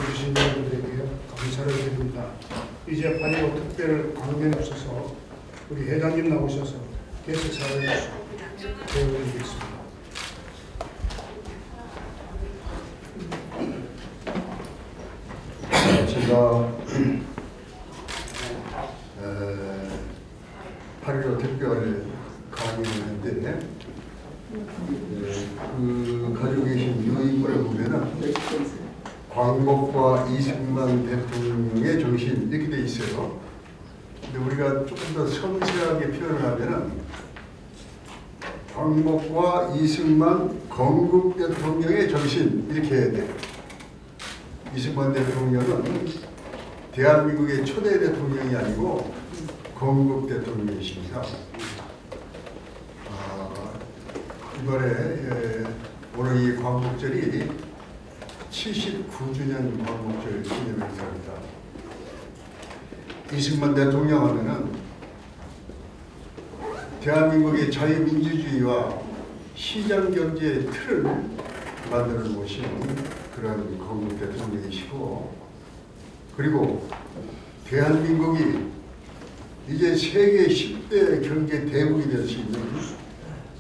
주신 여러분들에게 감사를 드립니다. 이제 8.15 특별 강변에 없어서 우리 회장님 나오셔서 개최사를 배워드리겠습니다. 제가 8.15 특별 강의를 했는데 그 가지고 계신 유인물을 보면은 광복과 이승만 대통령의 정신 이렇게 돼 있어요. 근데 우리가 조금 더 섬세하게 표현을 하면은 광복과 이승만 건국 대통령의 정신 이렇게 해야 돼요. 이승만 대통령은 대한민국의 초대 대통령이 아니고 건국 대통령이십니다. 이번에 오늘 이 광복절이 79주년 광복절 기념 행사입니다. 이승만 대통령 하면은 대한민국의 자유민주주의와 시장경제의 틀을 만들어 놓으신 그런 건국 대통령이시고, 그리고 대한민국이 이제 세계 10대 경제 대국이 될 수 있는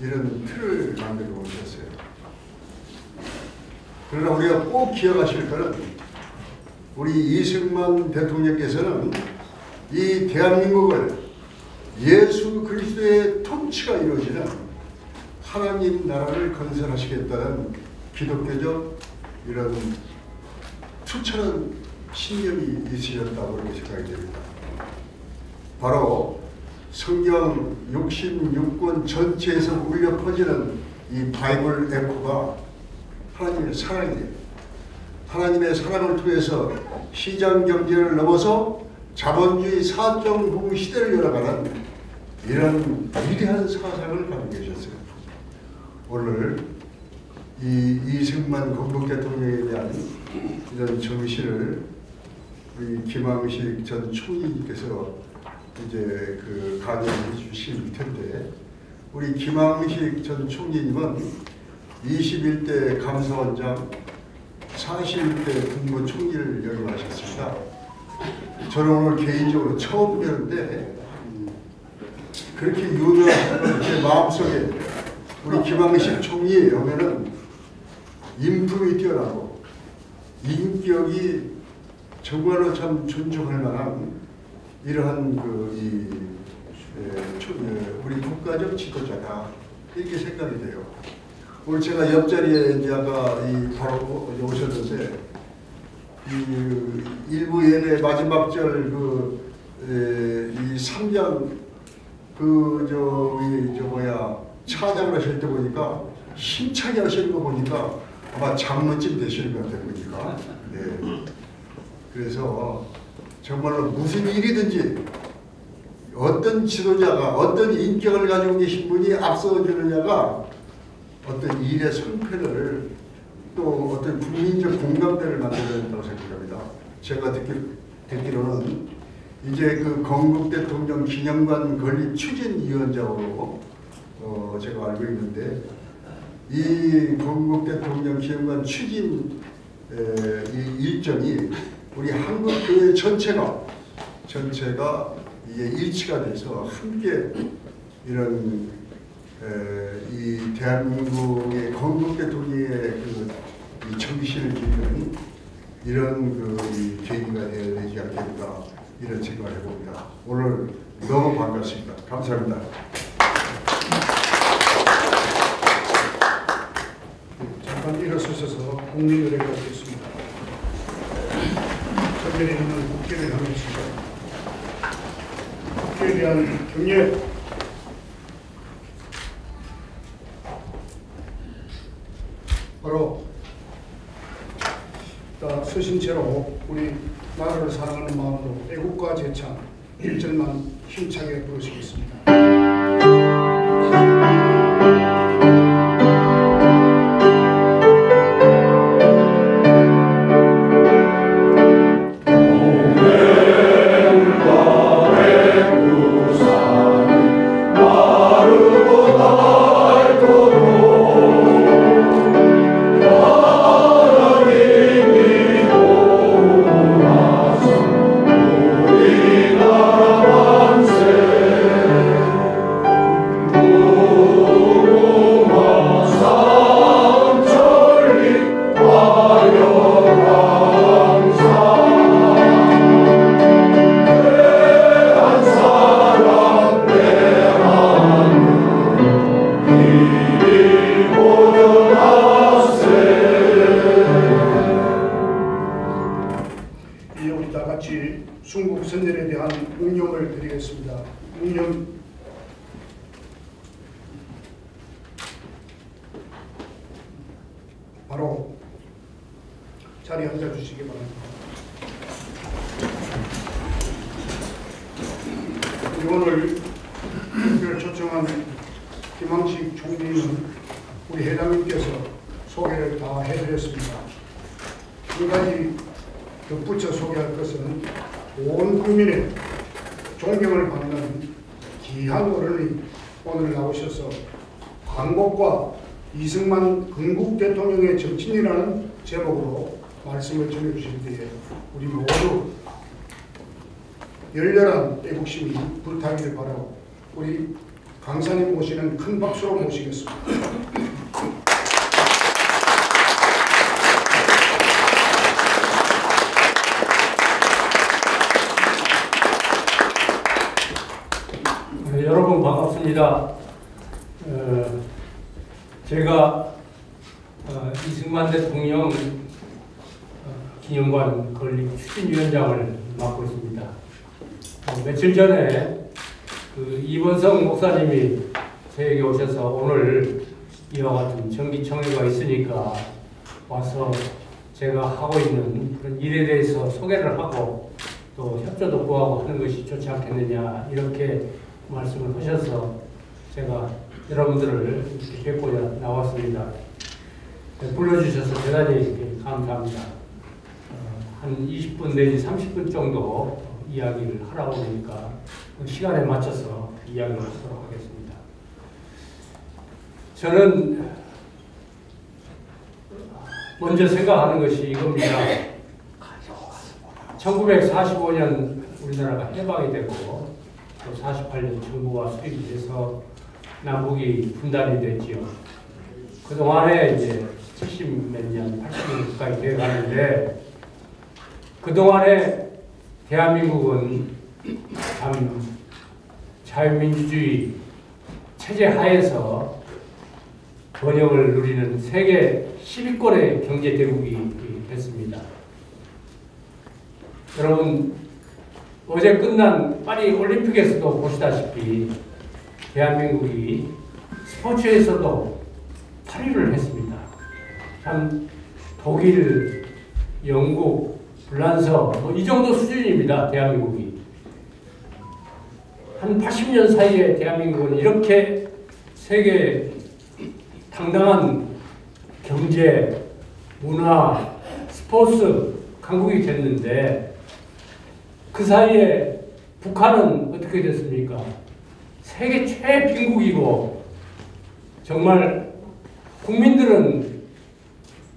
이런 틀을 만들어 오셨어요. 그러나 우리가 꼭 기억하실 것은 우리 이승만 대통령께서는 이 대한민국을 예수 그리스도의 통치가 이루어지는 하나님 나라를 건설하시겠다는 기독교적 이런 투철한 신념이 있으셨다고 그렇게 생각이 됩니다. 바로 성경 66권 전체에서 울려 퍼지는 이 바이블 에코가 하나님의 사랑이에요. 하나님의 사랑을 통해서 시장 경제를 넘어서 자본주의 사정공 시대를 열어가는 이런 위대한 사상을 가지고 계셨어요. 오늘 이 이승만 건국 대통령에 대한 이런 정신을 우리 김항식 전 총리님께서 이제 그 강연해 주실 텐데, 우리 김항식 전 총리님은 21대 감사원장, 41대 국무총리를 역임하셨습니다. 저는 오늘 개인적으로 처음 뵀는데 그렇게 유명한 제 마음속에 우리 김항식 총리 오면은 인품이 뛰어나고 인격이 정말로 참 존중할 만한 이러한 우리 국가적 지도자다 이렇게 생각이 돼요. 오늘 제가 옆자리에 이제 아까 바로 오셨는데 일부 예내 마지막 절 이 3장 차장을 하실 때 보니까 힘차게 하시는 거 보니까 아마 장로쯤 되시는 것 같아요 보니까. 네. 그래서 정말로 무슨 일이든지 어떤 지도자가 어떤 인격을 가지고 계신 분이 앞서주느냐가 어떤 일의 성패를 또 어떤 국민적 공감대를 만들어낸다고 생각합니다. 제가 듣기로는 이제 그 건국 대통령 기념관 건립 추진위원장으로 제가 알고 있는데, 이 건국 대통령 기념관 추진 이 일정이 우리 한국 교회 전체가 이게 일치가 돼서 함께 이런 이 대한민국의 건국 대통령의 이 정신을 기리는 이런 이 계기가 되어야 되지 않겠는가 이런 생각을 해봅니다. 오늘 너무 반갑습니다. 감사합니다. 잠깐 일어서셔서 국민의례를 하겠습니다. 전면에 있는 국회를 향했습니다. 국회에 대한 경례. 바로 서신 채로 우리 나라를 사랑하는 마음으로 애국가 제창 1절만 힘차게 부르시겠습니다. 하나님이 이제 우리 다 같이 순국 선열에 대한 묵념을 드리겠습니다. 묵념. 바로 자리에 앉아주시기 바랍니다. 오늘 특별 초청한 김항식 총리는 우리 회장님께서 소개를 다 해드렸습니다. 한 가지 덧붙여 소개할 것은 온 국민의 존경을 받는 귀한 어른이 오늘 나오셔서 광복과 이승만 건국 대통령의 정친이라는 제목으로 말씀을 전해주실 때에 우리 모두 열렬한 애국심이 불타기를 바라고 우리 강사님 모시는 큰 박수로 모시겠습니다. 여러분 반갑습니다. 제가 이승만 대통령 기념관 건립 추진위원장을 맡고 있습니다. 며칠 전에 이번성 목사님이 저에게 오셔서 오늘 이와 같은 정기총회가 있으니까 와서 제가 하고 있는 그런 일에 대해서 소개를 하고 또 협조도 구하고 하는 것이 좋지 않겠느냐 이렇게 말씀을 하셔서 제가 여러분들을 이렇게 뵙고자 나왔습니다. 불러주셔서 대단히 감사합니다. 한 20분 내지 30분 정도 이야기를 하라고 하니까 시간에 맞춰서 이야기를 하도록 하겠습니다. 저는 먼저 생각하는 것이 이겁니다. 1945년 우리나라가 해방이 되고 또 48년 정부가 수립이 돼서 남북이 분단이 됐지요. 그동안에 이제 70몇 년, 80년 가까이 되어 가는데 그동안에 대한민국은 참 자유민주주의 체제 하에서 번영을 누리는 세계 10위권의 경제대국이 됐습니다. 여러분 어제 끝난 파리 올림픽에서도 보시다시피 대한민국이 스포츠에서도 8위를 했습니다. 참 독일, 영국, 불란서 이 정도 수준입니다. 대한민국이. 한 80년 사이에 대한민국은 이렇게 세계 당당한 경제, 문화, 스포츠 강국이 됐는데 그 사이에 북한은 어떻게 됐습니까? 세계 최빈국이고 정말 국민들은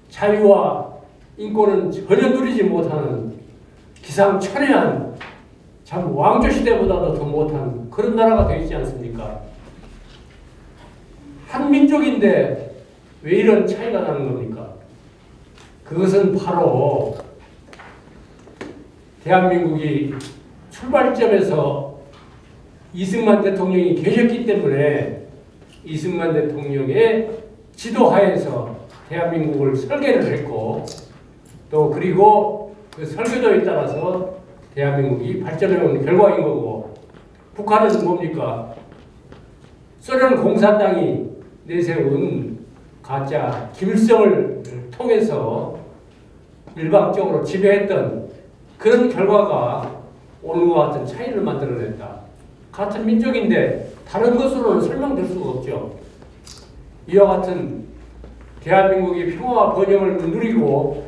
자유와 인권은 전혀 누리지 못하는 기상천외한 참 왕조시대보다도 더 못한 그런 나라가 되어 있지 않습니까? 한 민족인데 왜 이런 차이가 나는 겁니까? 그것은 바로 대한민국이 출발점에서 이승만 대통령이 계셨기 때문에 이승만 대통령의 지도하에서 대한민국을 설계를 했고 또 그리고 그 설계도에 따라서 대한민국이 발전해온 결과인 거고 북한은 뭡니까? 소련 공산당이 내세운 가짜 김일성을 통해서 일방적으로 지배했던 그런 결과가 오늘과 같은 차이를 만들어냈다. 같은 민족인데 다른 것으로는 설명될 수가 없죠. 이와 같은 대한민국이 평화와 번영을 누리고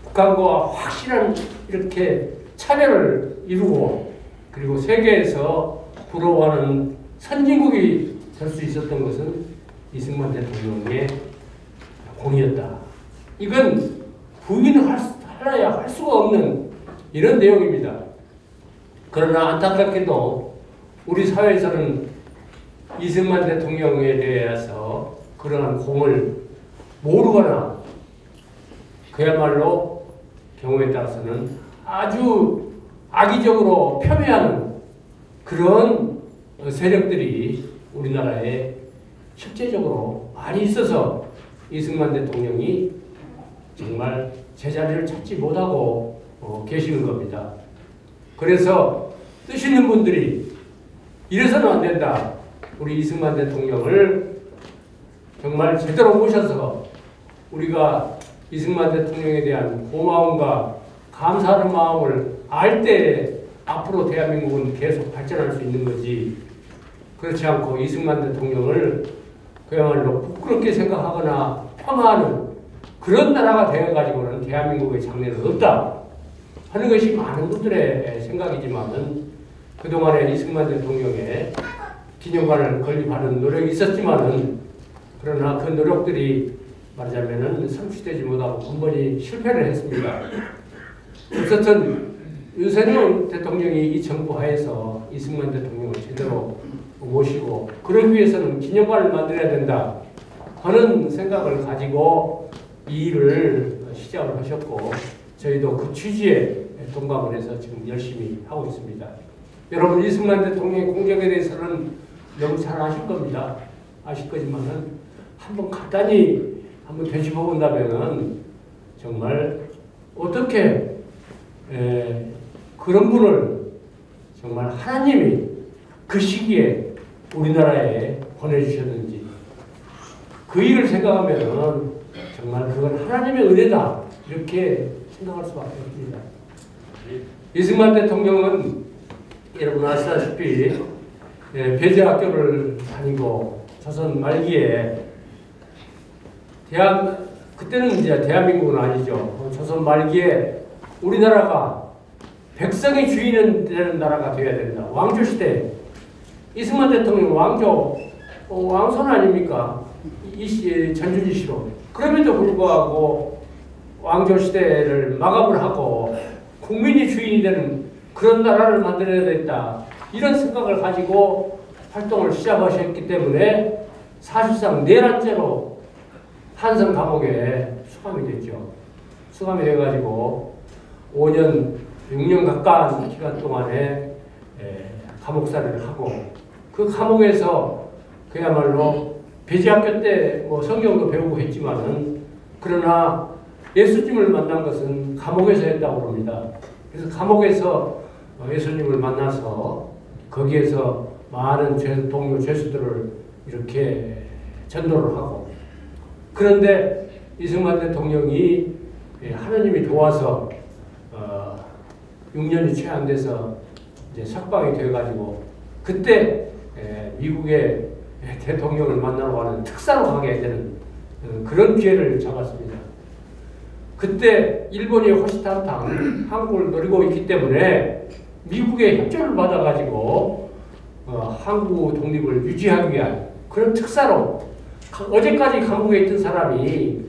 북한과 확실한 이렇게 차별을 이루고 그리고 세계에서 부러워하는 선진국이 될 수 있었던 것은 이승만 대통령의 공이었다. 이건 부인하여야 할 수가 없는 이런 내용입니다. 그러나 안타깝게도 우리 사회에서는 이승만 대통령에 대해서 그러한 공을 모르거나 그야말로 경우에 따라서는 아주 악의적으로 폄훼하는 그런 세력들이 우리나라에 실제적으로 많이 있어서 이승만 대통령이 정말 제자리를 찾지 못하고 계시는 겁니다. 그래서 뜻 있는 분들이 이래서는 안 된다. 우리 이승만 대통령을 정말 제대로 모셔서 우리가 이승만 대통령에 대한 고마움과 감사하는 마음을 알 때 앞으로 대한민국은 계속 발전할 수 있는 거지. 그렇지 않고 이승만 대통령을 그야말로 부끄럽게 생각하거나 폄하하는 그런 나라가 되어가지고는 대한민국의 장래는 없다 하는 것이 많은 분들의 생각이지만은 그동안에 이승만 대통령의 기념관을 건립하는 노력이 있었지만은 그러나 그 노력들이 말하자면은 성취되지 못하고 번번이 실패를 했습니다. 어쨌든 윤석열 대통령이 이 정부 하에서 이승만 대통령을 제대로 모시고 그러기 위해서는 기념관을 만들어야 된다 하는 생각을 가지고 이 일을 시작을 하셨고 저희도 그 취지에 동감을 해서 지금 열심히 하고 있습니다. 여러분 이승만 대통령의 공적에 대해서는 너무 잘 아실 겁니다. 아실 거지만은 한번 간단히 한번 되짚어 본다면은 정말 어떻게 그런 분을 정말 하나님이 그 시기에 우리나라에 보내주셨는지 그 일을 생각하면 정말 그건 하나님의 은혜다 이렇게 생각할 수밖에 없습니다. 이승만 대통령은 여러분 아시다시피 배제학교를 다니고 조선 말기에 그때는 이제 대한민국은 아니죠. 조선 말기에 우리나라가 백성의 주인은 되는 나라가 되어야 된다. 왕조 시대 이승만 대통령 왕손 아닙니까? 전준희 씨로. 그럼에도 불구하고 왕조 시대를 마감을 하고 국민이 주인이 되는 그런 나라를 만들어야 된다. 이런 생각을 가지고 활동을 시작하셨기 때문에 사실상 내란죄로 한성 감옥에 수감이 됐죠. 수감이 돼가지고 5년, 6년 가까운 기간 동안에 감옥살이를 하고 그 감옥에서 그야말로 배제학교 때 뭐 성경도 배우고 했지만은 그러나 예수님을 만난 것은 감옥에서 했다고 합니다. 그래서 감옥에서 예수님을 만나서 거기에서 많은 동료 죄수들을 이렇게 전도를 하고 그런데 이승만 대통령이 하나님이 도와서 6년이 채 안 돼서 이제 석방이 돼가지고 그때 미국의 대통령을 만나러 가는 특사로 가게 되는 그런 기회를 잡았습니다. 그때 일본이 호시탐탐 한국을 노리고 있기 때문에 미국의 협조를 받아가지고 한국 독립을 유지하기 위한 그런 특사로 어제까지 감옥에 있던 사람이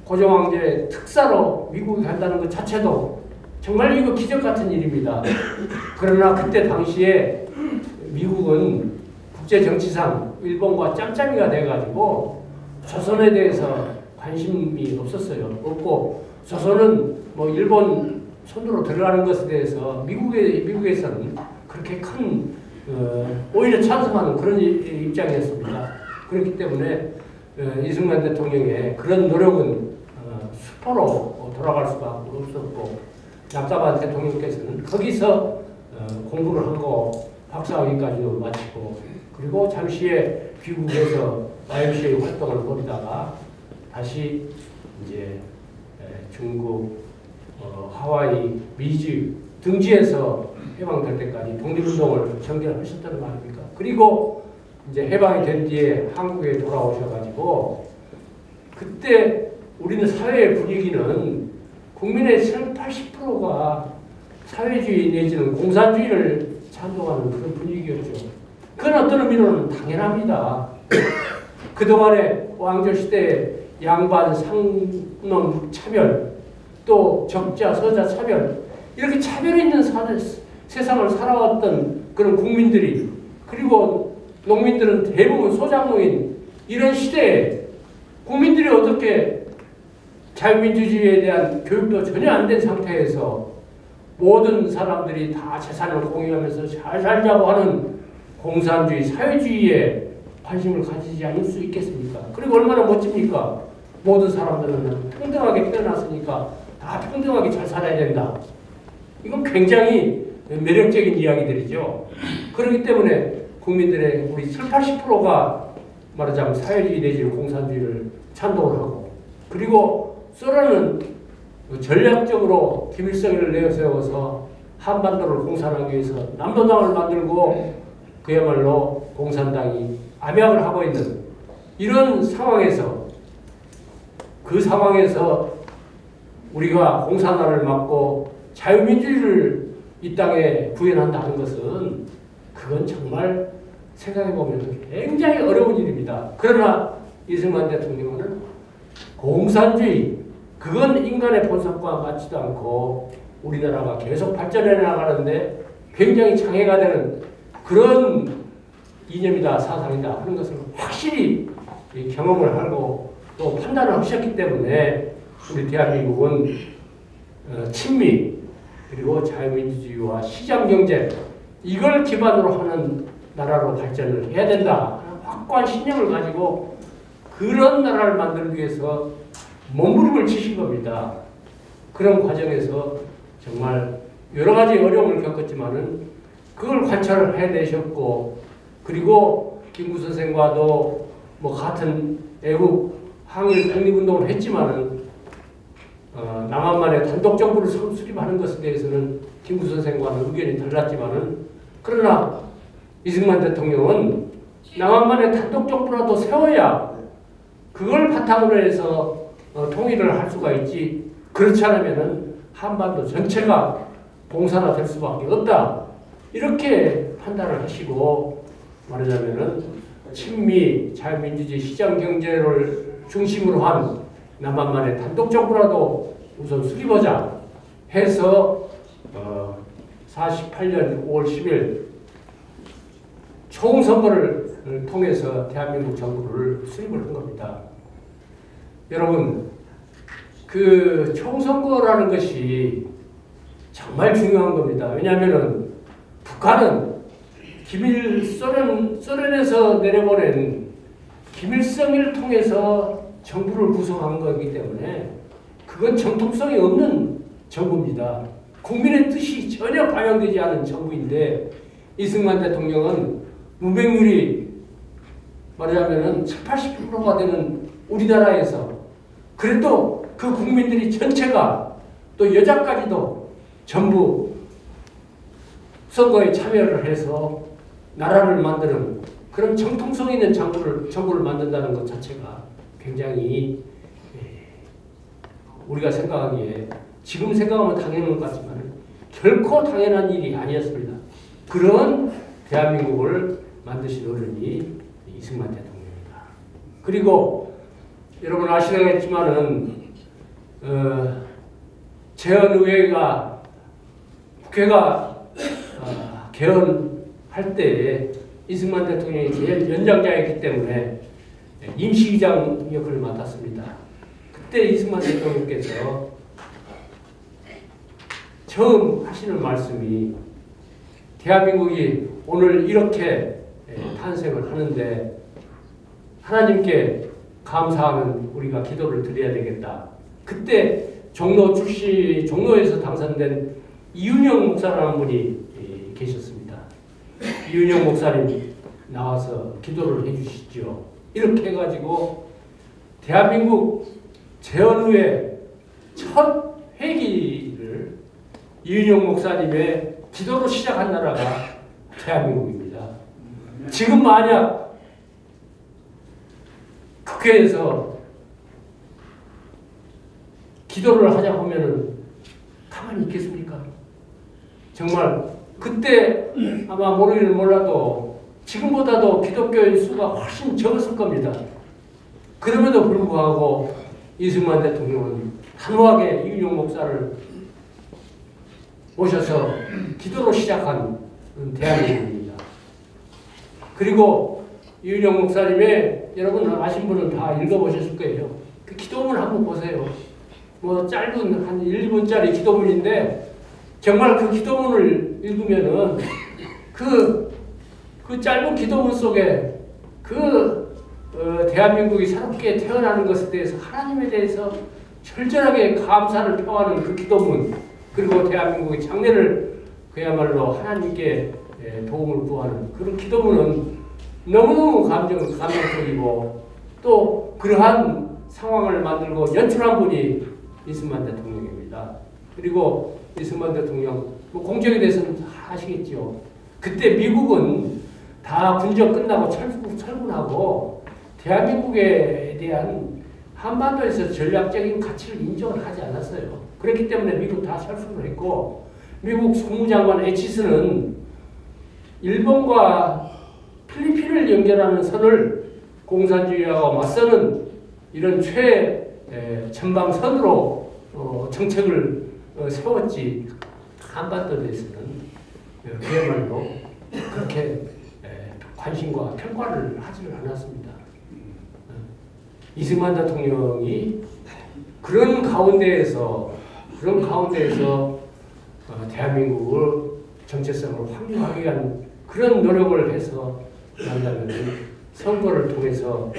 고종황제 특사로 미국에 간다는 것 자체도 정말 이거 기적 같은 일입니다. 그러나 그때 당시에 미국은 국제정치상 일본과 짬짬이가 돼가지고 조선에 대해서 관심이 없었어요. 없고 조선은 뭐 일본 손으로 들어가는 것에 대해서 미국에서는 그렇게 큰 오히려 찬성하는 그런 입장이었습니다. 그렇기 때문에 이승만 대통령의 그런 노력은 수포로 돌아갈 수밖에 없었고 낙자반 대통령께서는 거기서 공부를 하고 박사학위까지도 마치고 그리고 잠시에 귀국해서 YMCA 활동을 벌이다가 다시 이제 중국, 하와이, 미주 등지에서 해방될 때까지 독립운동을 전개하셨다는 거 아닙니까? 그리고 이제 해방이 된 뒤에 한국에 돌아오셔가지고 그때 우리는 사회의 분위기는 국민의 80%가 사회주의 내지는 공산주의를 찬동하는 그런 분위기였죠. 그건 어떤 의미로는 당연합니다. 그동안에 왕조시대에 양반, 상놈 차별, 또 적자, 서자 차별 이렇게 차별이 있는 세상을 살아왔던 그런 국민들이 그리고 농민들은 대부분 소작농인 이런 시대에 국민들이 어떻게 자유민주주의에 대한 교육도 전혀 안 된 상태에서 모든 사람들이 다 재산을 공유하면서 잘 살자고 하는 공산주의, 사회주의에 관심을 가지지 않을 수 있겠습니까? 그리고 얼마나 멋집니까? 모든 사람들은 평등하게 태어났으니까 다 평등하게 잘 살아야 된다. 이건 굉장히 매력적인 이야기들이죠. 그렇기 때문에 국민들의 우리 70~80%가 말하자면 사회주의 내지 공산주의를 찬동을 하고, 그리고 소련은 전략적으로 김일성을 내세워서 한반도를 공산하기 위해서 남도당을 만들고 그야말로 공산당이 암약을 하고 있는 이런 상황에서, 그 상황에서 우리가 공산화를 막고 자유민주주의를 이 땅에 구현한다는 것은 그건 정말 생각해보면 굉장히 어려운 일입니다. 그러나 이승만 대통령은 공산주의, 그건 인간의 본성과 맞지도 않고 우리나라가 계속 발전해 나가는데 굉장히 장애가 되는 그런 이념이다, 사상이다 하는 것을 확실히 경험을 하고 또 판단을 하셨기 때문에 우리 대한민국은 친미, 그리고 자유민주주의와 시장경제, 이걸 기반으로 하는 나라로 발전을 해야 된다 하는 확고한 신념을 가지고 그런 나라를 만들기 위해서 몸부림을 치신 겁니다. 그런 과정에서 정말 여러 가지 어려움을 겪었지만은 그걸 관찰을 해내셨고, 그리고 김구 선생과도 뭐 같은 애국 항일 독립운동을 했지만은 남한만의 단독 정부를 수립하는 것에 대해서는 김구 선생과는 의견이 달랐지만은, 그러나 이승만 대통령은 남한만의 단독 정부라도 세워야 그걸 바탕으로 해서 통일을 할 수가 있지, 그렇지 않으면은 한반도 전체가 봉사가 될 수밖에 없다, 이렇게 판단을 하시고, 말하자면은 친미, 자유민주주의, 시장경제를 중심으로 한 남한만의 단독 정부라도 우선 수립하자 해서 48년 5월 10일 총선거를 통해서 대한민국 정부를 수립을 한 겁니다. 여러분, 그 총선거라는 것이 정말 중요한 겁니다. 왜냐하면은 북한은 소련에서 내려보낸 김일성을 통해서 정부를 구성한 거기 때문에 그건 정통성이 없는 정부입니다. 국민의 뜻이 전혀 반영되지 않은 정부인데, 이승만 대통령은 문맹률이 말하자면은 70~80%가 되는 우리나라에서 그래도 그 국민들이 전체가 또 여자까지도 전부 선거에 참여를 해서 나라를 만드는 그런 정통성 있는 정부를 만든다는 것 자체가 굉장히 우리가 생각하기에, 지금 생각하면 당연한 것 같지만 결코 당연한 일이 아니었습니다. 그런 대한민국을 만드신 어른이 이승만 대통령입니다. 그리고 여러분 아시겠지만은 재헌의회가, 국회가 개헌할 때 이승만 대통령이 제일 연장자이기 때문에 임시의장 역할을 맡았습니다. 그때 이승만 대통령께서 처음 하시는 말씀이, 대한민국이 오늘 이렇게 탄생을 하는데 하나님께 감사하는 우리가 기도를 드려야 되겠다. 그때 종로에서 당선된 이윤영 목사라는 분이 계셨습니다. 이윤영 목사님 나와서 기도를 해주시죠. 이렇게 해가지고 대한민국 재헌의회 첫 회기를 이윤영 목사님의 기도로 시작한 나라가 대한민국입니다. 지금 만약 국회에서 기도를 하자고 하면은 가만히 있겠습니까? 정말 그때 아마 모르기는 몰라도 지금보다도 기독교인 수가 훨씬 적었을 겁니다. 그럼에도 불구하고 이승만 대통령은 단호하게 이윤영 목사를 모셔서 기도로 시작한 대한민국입니다. 그리고 이윤영 목사님의, 여러분 아신 분은 다 읽어보셨을 거예요. 그 기도문 한번 보세요. 뭐 짧은 한 1분짜리 기도문인데 정말 그 기도문을 읽으면은 그 짧은 기도문 속에 그 대한민국이 새롭게 태어나는 것에 대해서 하나님에 대해서 철저하게 감사를 표하는 그 기도문, 그리고 대한민국의 장래를 그야말로 하나님께 도움을 구하는 그런 기도문은 너무너무 감정적이고 또 그러한 상황을 만들고 연출한 분이 이승만 대통령입니다. 그리고 이승만 대통령 뭐 공적에 대해서는 다 아시겠죠. 그때 미국은 다 군정 끝나고 철군하고 대한민국에 대한 한반도에서 전략적인 가치를 인정을 하지 않았어요. 그렇기 때문에 미국 다 철수를 했고, 미국 국무장관 에치스는 일본과 필리핀을 연결하는 선을 공산주의와 맞서는 이런 최전방선으로 정책을 세웠지, 한반도에 대해서는 그야말로 그렇게 관심과 평가를 하지를 않았습니다. 이승만 대통령이 그런 가운데에서 대한민국을 정체성을 확립하기 위한 그런 노력을 해서 한다면 선거를 통해서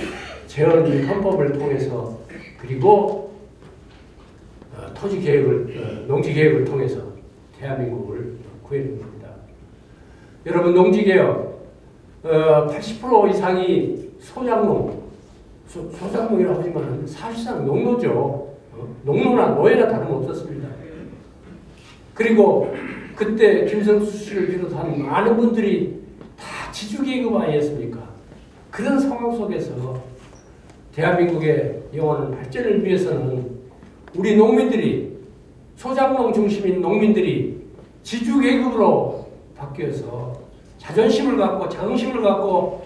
재헌 헌법을 통해서 그리고 토지 계획을 농지 계획을 통해서 대한민국을 구해낸 겁니다. 여러분, 농지 개혁 80% 이상이 소작농이라고 하지만 사실상 농노죠. 농노나 노예나 다름없었습니다. 그리고 그때 김성수 씨를 비롯한 많은 분들이 다 지주계급 아니었습니까? 그런 상황 속에서 대한민국의 영원한 발전을 위해서는 우리 농민들이, 소작농 중심인 농민들이 지주계급으로 바뀌어서 자존심을 갖고 자긍심을 갖고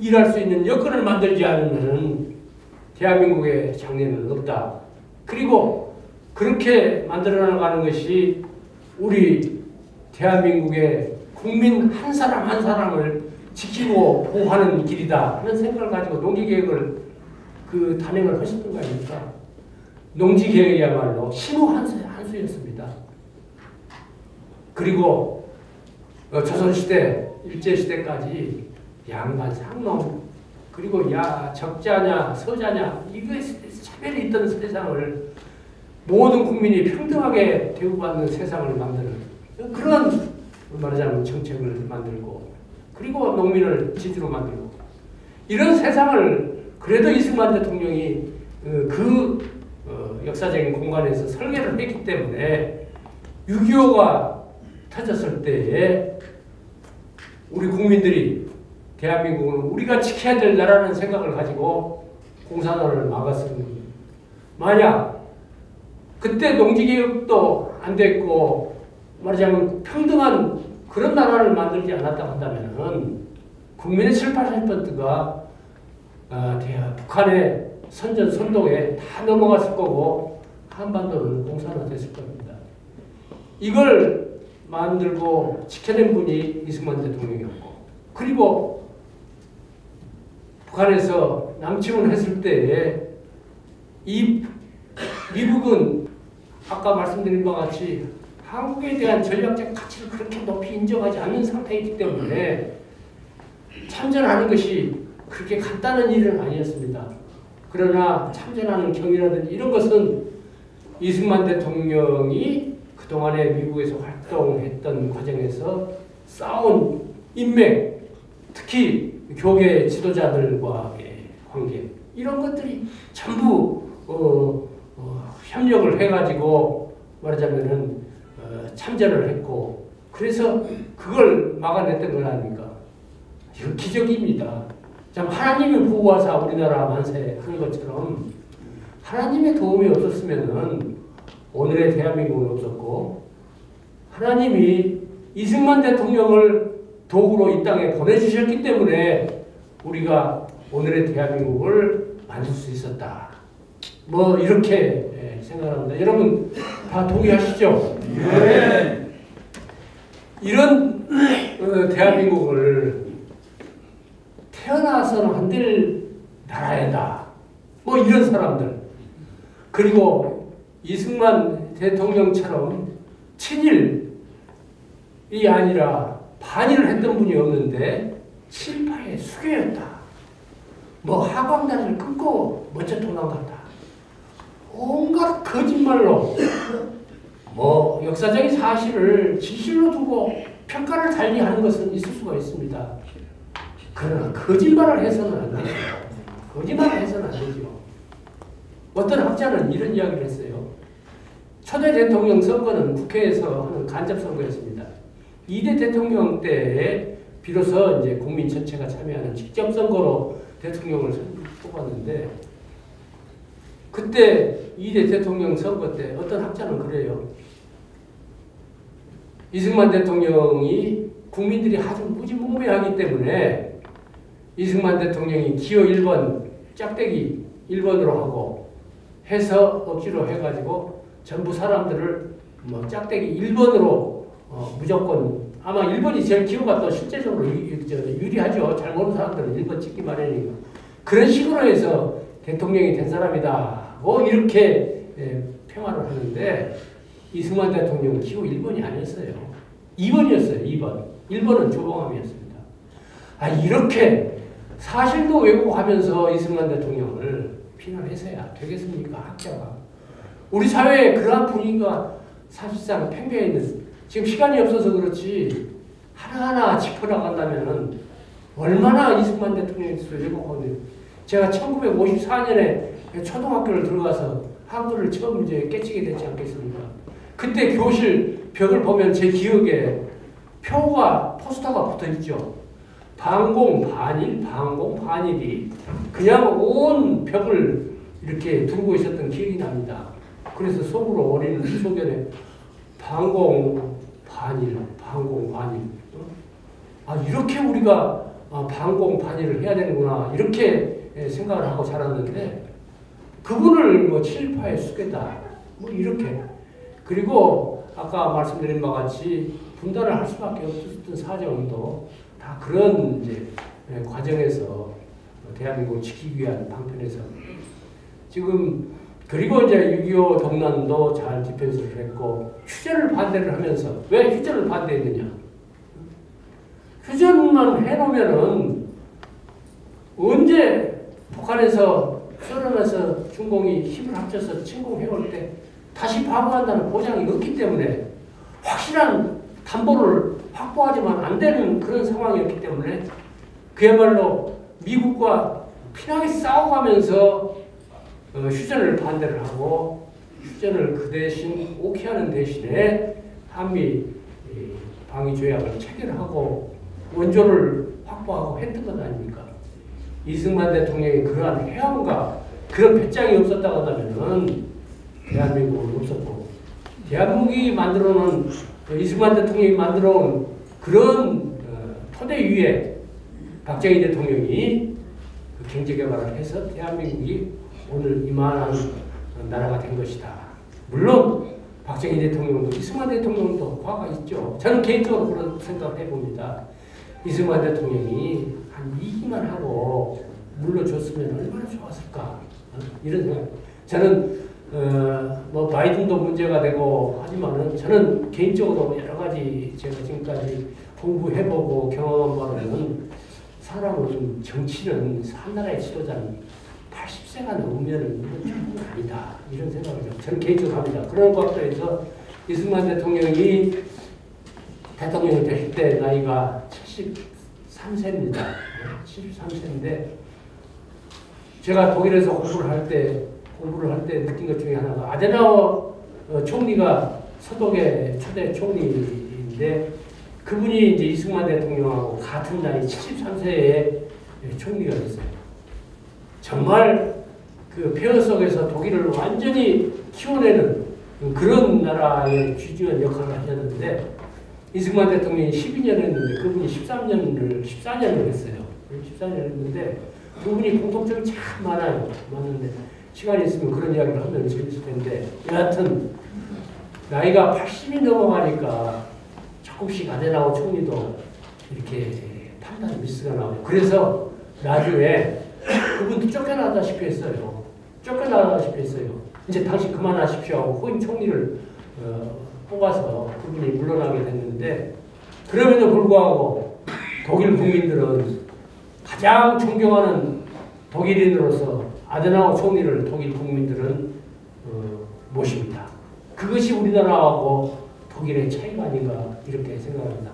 일할 수 있는 여건을 만들지 않으면 대한민국의 장래는 없다. 그리고 그렇게 만들어 나가는 것이 우리 대한민국의 국민 한 사람 한 사람을 지키고 보호하는 길이다 하는 생각을 가지고 농지계획을 단행을 하셨던 거 아닙니까? 농지계획이야말로 신호 한 수였습니다. 그리고 조선시대, 일제시대까지 양반, 상농, 그리고 적자냐, 서자냐, 이거에 차별이 있던 세상을 모든 국민이 평등하게 대우받는 세상을 만드는 그런 말하자면 정책을 만들고, 그리고 농민을 지주로 만들고, 이런 세상을 그래도 이승만 대통령이 역사적인 공간에서 설계를 했기 때문에 6.25가 터졌을 때에 우리 국민들이 대한민국은 우리가 지켜야 될 나라는 생각을 가지고 공산화를 막았습니다. 만약 그때 농지개혁도 안 됐고 말하자면 평등한 그런 나라를 만들지 않았다고 한다면 국민의 7~80%가 북한의 선전선동에 다 넘어갔을 거고 한반도는 공산화됐을 겁니다. 이걸 만들고 지켜낸 분이 이승만 대통령이었고, 그리고 북한에서 남침을 했을 때에 미국은 아까 말씀드린 바와 같이 한국에 대한 전략적 가치를 그렇게 높이 인정하지 않는 상태이기 때문에 참전하는 것이 그렇게 간단한 일은 아니었습니다. 그러나 참전하는 경위라든지 이런 것은 이승만 대통령이 그동안에 미국에서 활동했던 과정에서 쌓은 인맥, 특히 교계 지도자들과의 관계, 이런 것들이 전부 협력을 해가지고 말하자면은 참전을 했고, 그래서 그걸 막아냈던 건 아닙니까? 이건 기적입니다. 참 하나님이 보호하사 우리나라 만세 하는 것처럼 하나님의 도움이 없었으면은 오늘의 대한민국은 없었고, 하나님이 이승만 대통령을 도구로 이 땅에 보내주셨기 때문에 우리가 오늘의 대한민국을 만들 수 있었다. 뭐 이렇게 생각합니다. 여러분 다 동의하시죠? 네. 이런 대한민국을 태어나서는 안 될 나라이다. 뭐 이런 사람들. 그리고 이승만 대통령처럼 친일이 아니라 반일을 했던 분이 없는데 친파의 수괴였다. 뭐 하광단을 끊고 먼저 도망갔다. 온갖 거짓말로 뭐 역사적인 사실을 진실로 두고 평가를 달리하는 것은 있을 수가 있습니다. 그러나 거짓말을 해서는 안 되죠. 거짓말을 해서는 안 되죠. 어떤 학자는 이런 이야기를 했어요. 초대 대통령 선거는 국회에서 하는 간접 선거였습니다. 2대 대통령 때에 비로소 이제 국민 전체가 참여하는 직접 선거로 대통령을 뽑았는데, 그때 2대 대통령 선거 때 어떤 학자는 그래요. 이승만 대통령이 국민들이 아주 무지몽매하기 때문에 이승만 대통령이 기호 1번 짝대기 1번으로 하고 해서 억지로 해가지고 전부 사람들을 뭐 짝대기 1번으로 무조건, 아마 1번이 제일 기호가 또 실제적으로 유리하죠. 잘 모르는 사람들은 1번 찍기 마련이니까. 그런 식으로 해서 대통령이 된 사람이다. 뭐 이렇게 평화를 하는데, 이승만 대통령은 기호 1번이 아니었어요. 2번이었어요. 2번. 1번은 조봉암이었습니다. 이렇게 사실도 왜곡하면서 이승만 대통령을 비난해서야 되겠습니까? 학자가. 우리 사회에 그러한 분위기가 사실상 팽배해 있는, 지금 시간이 없어서 그렇지 하나하나 짚어나간다면 얼마나 이승만 대통령에 대해서 왜곡하거든요. 제가 1954년에 초등학교를 들어가서 한글을 처음 이제 깨치게 됐지 않겠습니까? 그때 교실 벽을 보면 제 기억에 표가, 포스터가 붙어 있죠. 반공, 반일, 반공, 반일이 그냥 온 벽을 이렇게 두르고 있었던 기억이 납니다. 그래서 속으로 어린 소견에 반공, 반일, 반공, 반일. 이렇게 우리가 반공, 반일을 해야 되는구나. 이렇게 생각을 하고 자랐는데, 그분을 뭐 친일파의 수괴다. 뭐 이렇게. 그리고 아까 말씀드린 바와 같이 분단을 할 수밖에 없었던 사정도 다 그런 이제 과정에서 대한민국을 지키기 위한 방편에서 지금, 그리고 이제 6.25 동란도 잘 디펜스를 했고 휴전을 반대를 하면서, 왜 휴전을 반대했느냐? 휴전만 해놓으면은 언제 북한에서 소련에서 중공이 힘을 합쳐서 침공해올 때 다시 방어한다는 보장이 없기 때문에, 확실한 담보를 확보하지만 안 되는 그런 상황이었기 때문에 그야말로 미국과 피나게 싸워가면서 휴전을 반대를 하고, 휴전을 그 대신 오케하는 대신에 한미 방위 조약을 체결하고 원조를 확보하고 했던 것 아닙니까? 이승만 대통령이 그러한 해안과 그런 배짱이 없었다고 하면은 대한민국은 없었고, 대한민국이 만들어놓은, 이승만 대통령이 만들어온 그런 토대 위에 박정희 대통령이 그 경제개발을 해서 대한민국이 오늘 이만한 나라가 된 것이다. 물론 박정희 대통령도 이승만 대통령도 과거가 있죠. 저는 개인적으로 그런 생각을 해봅니다. 이승만 대통령이 한 2기만 하고 물러줬으면 얼마나 좋았을까. 이런 생각. 저는 뭐 바이든도 문제가 되고 하지만은, 저는 개인적으로 여러 가지 제가 지금까지 공부해보고 경험한 바로는, 사람은, 정치는, 한 나라의 지도자는 80세가 넘으면은 조금 아니다. 이런 생각을 저는 개인적으로 합니다. 그런 것도 해서 이승만 대통령이 대통령이 되실 때 나이가 73세입니다. 73세인데, 제가 독일에서 공부를 할 때 느낀 것 중에 하나가, 아데나워 총리가 서독의 초대 총리인데, 그분이 이제 이승만 대통령하고 같은 나이 73세의 총리가 됐어요. 정말 그 폐허 속에서 독일을 완전히 키워내는 그런 나라의 귀중한 역할을 하셨는데, 이승만 대통령이 12년 했는데 그분이 14년을 했어요. 14년을 했는데 그분이 공통점이 참 많아요. 많은데 시간이 있으면 그런 이야기를 하면 재밌을 텐데, 여하튼 나이가 80이 넘어가니까 조금씩 아데나워 총리도 이렇게 판단 미스가 나오고, 그래서 나중에 그분도 쫓겨나다시피 했어요. 이제 당신 그만하십시오 하고 후임 총리를 뽑아서 그분이 물러나게 됐는데, 그럼에도 불구하고 독일 국민들은 가장 존경하는 독일인으로서 아데나우어 총리를 독일 국민들은 모십니다. 그것이 우리나라하고 독일의 차이가 아닌가 이렇게 생각합니다.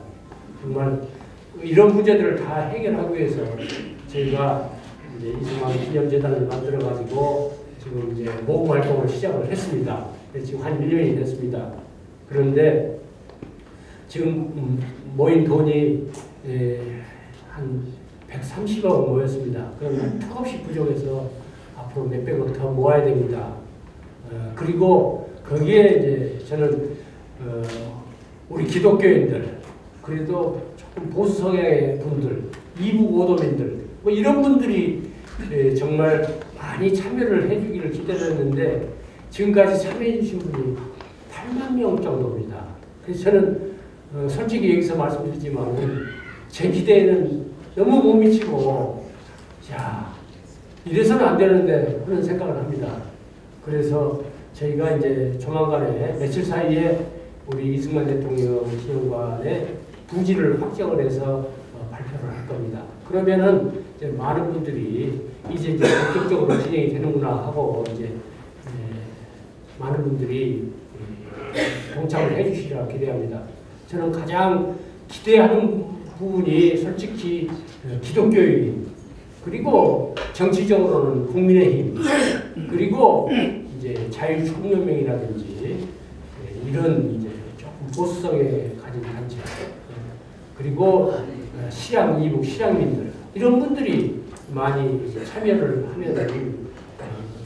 정말 이런 문제들을 다 해결하기 위해서 저희가 이제 이승만 기념재단을 만들어가지고 지금 이제 모금 활동을 시작을 했습니다. 지금 한 1년이 됐습니다. 그런데 지금 모인 돈이 한 130억 모였습니다. 그러면 턱없이 부족해서 앞으로 몇백억 더 모아야 됩니다. 그리고 거기에 이제 저는 우리 기독교인들, 그래도 조금 보수 성향의 분들, 이북 오도민들, 뭐 이런 분들이 정말 많이 참여를 해주기를 기대했는데 지금까지 참여해 주신 분이 8만 명 정도입니다. 그래서 저는 솔직히 여기서 말씀드리지만 제 기대에는 너무 못 미치고, 자, 이래서는 안 되는데 하는 생각을 합니다. 그래서 저희가 이제 조만간에 며칠 사이에 우리 이승만 대통령 기념관의 부지를 확정을 해서 발표를 할 겁니다. 그러면은 이제 많은 분들이 이제 본격적으로 진행이 되는구나 하고 이제 많은 분들이 동참을 해주시리라 기대합니다. 저는 가장 기대하는 부분이 솔직히 기독교인, 그리고 정치적으로는 국민의힘, 그리고 이제 자유총연맹이라든지 이런 이제 조금 보수성에 가진 단체, 그리고 실향 이북 실향민들, 이런 분들이 많이 참여를 하면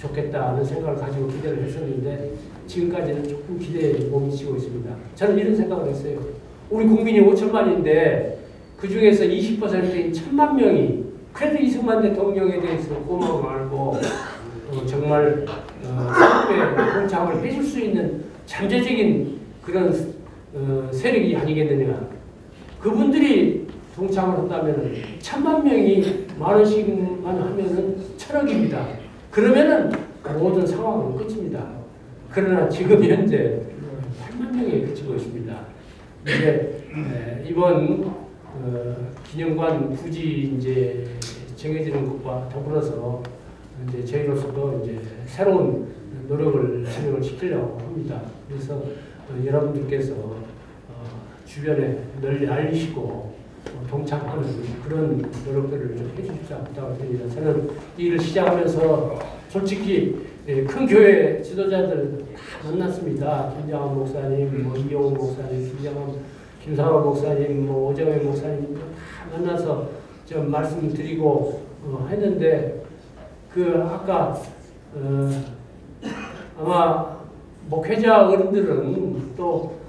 좋겠다는 생각을 가지고 기대를 했었는데 지금까지는 조금 기대에 못 미치고 있습니다. 저는 이런 생각을 했어요. 우리 국민이 5천만인데 그 중에서 20%인 1,000만 명이 그래도 이승만 대통령에 대해서 고마움을 알고 정말 사업에 동참을 해줄 수 있는 잠재적인 그런 세력이 아니겠느냐. 그분들이 동참을 한다면 1,000만 명이 만 원씩만 하면은 1,000억입니다. 그러면은 모든 상황은 끝입니다. 그러나 지금 현재 8만 명에 그치고 있습니다. 이제 이번 기념관 부지 이제 정해지는 것과 더불어서 이제 저희로서도 이제 새로운 노력을 진행을 시키려고 합니다. 그래서 여러분들께서 주변에 널리 알리시고 동참하는 그런 노력들을 좀 해주십사 부탁드립니다. 저는 이 일을 시작하면서 솔직히 큰 교회 지도자들 다 만났습니다. 김장환 목사님, 뭐 이용훈 목사님, 김상환 목사님, 뭐 오정현 목사님 다 만나서 좀 말씀드리고 했는데 아까 아마 목회자 어른들은 또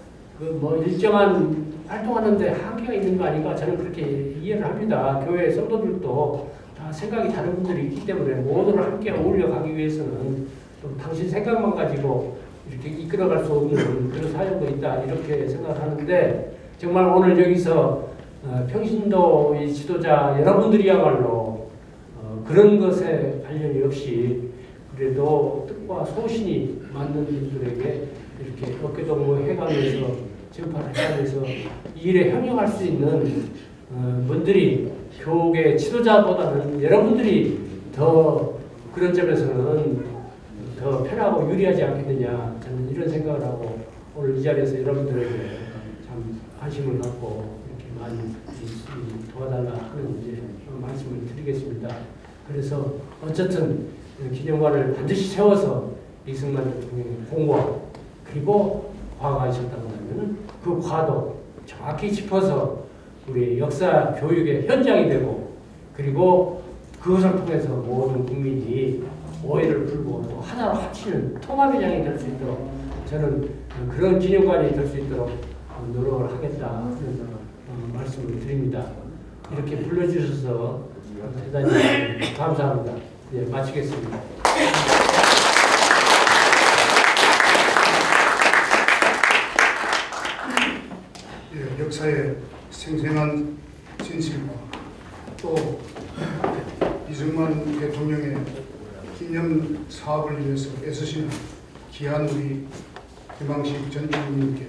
뭐 일정한 활동하는데 한계가 있는 거 아닌가 저는 그렇게 이해를 합니다. 교회 성도들도 다 생각이 다른 분들이 있기 때문에 모두를 함께 어울려 가기 위해서는 좀 당신 생각만 가지고 이렇게 이끌어갈 수 없는 그런 사역도 있다 이렇게 생각을 하는데 정말 오늘 여기서 평신도의 지도자 여러분들이야말로 그런 것에 관련이 없이 그래도 뜻과 소신이 맞는 분들에게 이렇게 어깨동무 해가면서 전파를 해가면서 이 일에 협력할 수 있는 분들이 교계 지도자보다는 여러분들이 더 그런 점에서는 더 편하고 유리하지 않겠느냐 저는 이런 생각을 하고 오늘 이 자리에서 여러분들에게 참 관심을 갖고 이렇게 많이 도와달라 하는 이제 말씀을 드리겠습니다. 그래서 어쨌든 기념관을 반드시 세워서 이승만 대통령의 공과 그리고 과가 있었다고 하면 그 과도 정확히 짚어서 우리 역사 교육의 현장이 되고 그리고 그것을 통해서 모든 국민이 오해를 풀고 또 하나로 합치는 통합의 장이 될 수 있도록 저는 그런 기념관이 될 수 있도록 노력을 하겠다 말씀을 드립니다. 이렇게 불러주셔서 대단히 감사합니다. 네, 마치겠습니다. 역사의 생생한 진실과 또 이승만 대통령의 기념 사업을 위해서 애쓰시는 귀한 우리 김항식 전 주민님께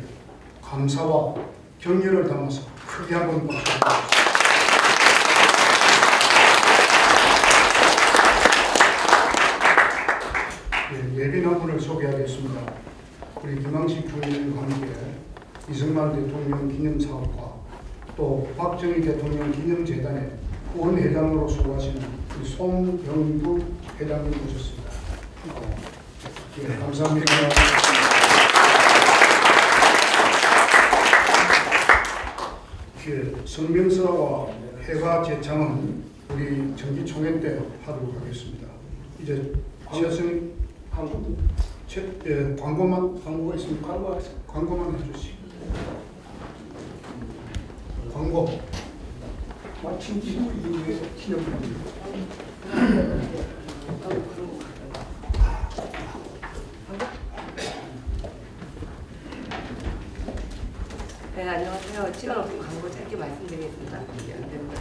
감사와 격려를 담아서 크게 한번 박수. 소개하겠습니다. 우리 김항식 주인과 함께 이승만 대통령 기념사업과 또 박정희 대통령 기념재단의 후원회장으로 수고하시는 우리 송병두 회장님 모셨습니다. 예, 감사합니다. 예, 성명서와 회가 제창은 우리 정기총회 때 하도록 하겠습니다. 이제 최승 광고가 있습니까? 광고만 해주시고. 광고. 마침 지금 이후에 기념합니다. 네, 안녕하세요. 시간 없으면 광고 짧게 말씀드리겠습니다. 안 됩니다.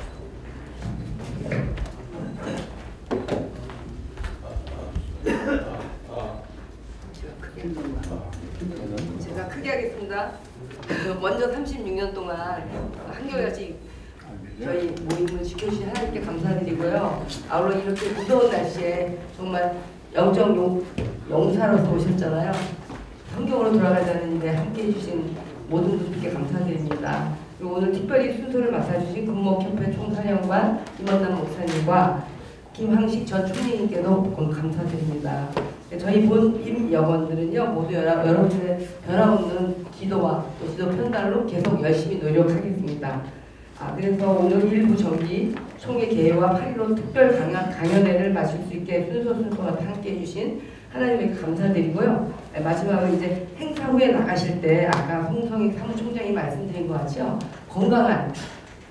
제가 크게 하겠습니다. 먼저 36년 동안 한결같이 저희 모임을 지켜주신 하나님께 감사드리고요. 아울러 이렇게 무더운 날씨에 정말 영적 용사로서 오셨잖아요. 성경으로 돌아가자는 일에 함께 해주신 모든 분들께 감사드립니다. 그리고 오늘 특별히 순서를 맡아주신 금목협회 총사령관 임원남 목사님과 김항식 전 총리님께도 감사드립니다. 저희 본임 여건들은요 모두 여러분들의 변함없는 기도와 또 지도 편달로 계속 열심히 노력하겠습니다. 그래서 오늘 일부 정기 총회 개회와 8.15 특별 강연회를 마칠 수 있게 순서마다 함께 해주신 하나님에게 감사드리고요. 마지막으로 이제 행사 후에 나가실 때 아까 홍성익 사무총장이 말씀드린 것 같죠? 건강한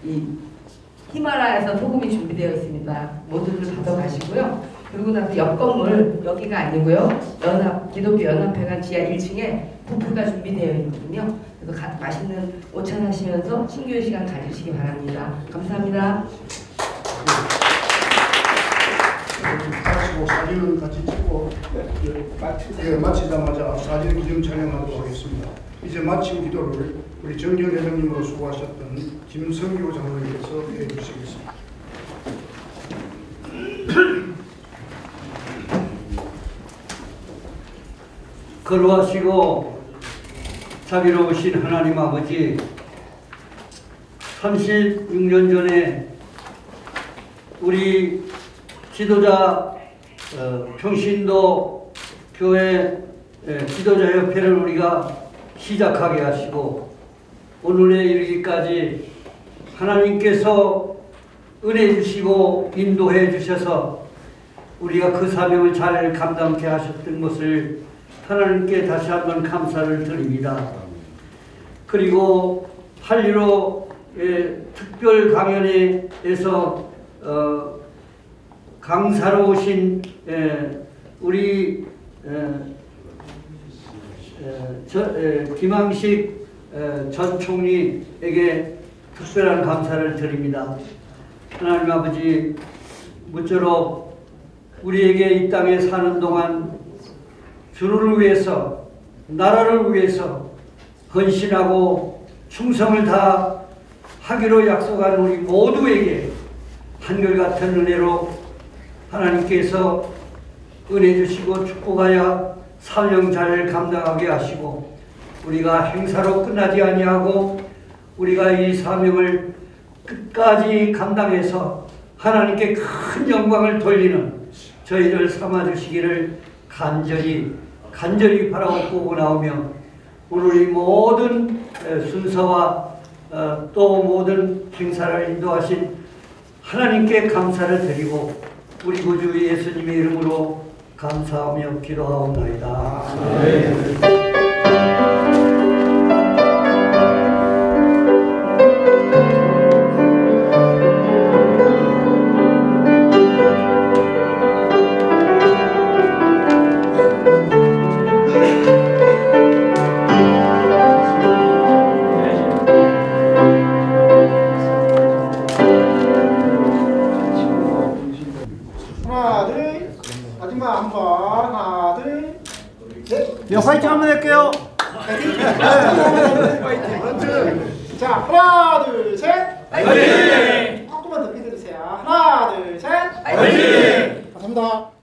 이 히말라야에서 소금이 준비되어 있습니다. 모두들 받아가시고요. 그리고 나서 옆 건물 여기가 아니고요. 기독교 연합회관 지하 1층에 부프가 준비되어 있거든요. 그래서 맛있는 오찬 하시면서 신교의 시간 가지시기 바랍니다. 감사합니다. 마치고 사진은 같이 찍고 마치자마자 사진 기념 촬영하도록 하겠습니다. 이제 마침 기도를 우리 정경 회장님으로 수고하셨던 김성규 장로님께서 해주시겠습니다. 거룩하시고 자비로우신 하나님 아버지, 36년 전에 우리 지도자 평신도 교회 지도자협회를 우리가 시작하게 하시고 오늘에 이르기까지 하나님께서 은혜 주시고 인도해 주셔서 우리가 그 사명을 잘 감당케 하셨던 것을 하나님께 다시 한번 감사를 드립니다. 그리고 8.15 특별 강연회에서 강사로 오신 우리 김항식 전 총리에게 특별한 감사를 드립니다. 하나님 아버지, 무쪼록 우리에게 이 땅에 사는 동안 주를 위해서, 나라를 위해서 헌신하고 충성을 다하기로 약속한 우리 모두에게 한결같은 은혜로 하나님께서 은혜 주시고 축복하여 사명 잘 감당하게 하시고 우리가 행사로 끝나지 아니하고 우리가 이 사명을 끝까지 감당해서 하나님께 큰 영광을 돌리는 저희를 삼아주시기를 간절히 바라고 나오며 오늘 이 모든 순서와 또 모든 행사를 인도하신 하나님께 감사를 드리고 우리 구주 예수님의 이름으로 감사하며 기도하옵나이다. 아멘. 네, 화이팅 한번 할게요. 화이팅. 자, 하나, 둘, 셋. 화이팅. 조금만 더 기다리세요. 하나, 둘, 셋. 화이팅. 감사합니다.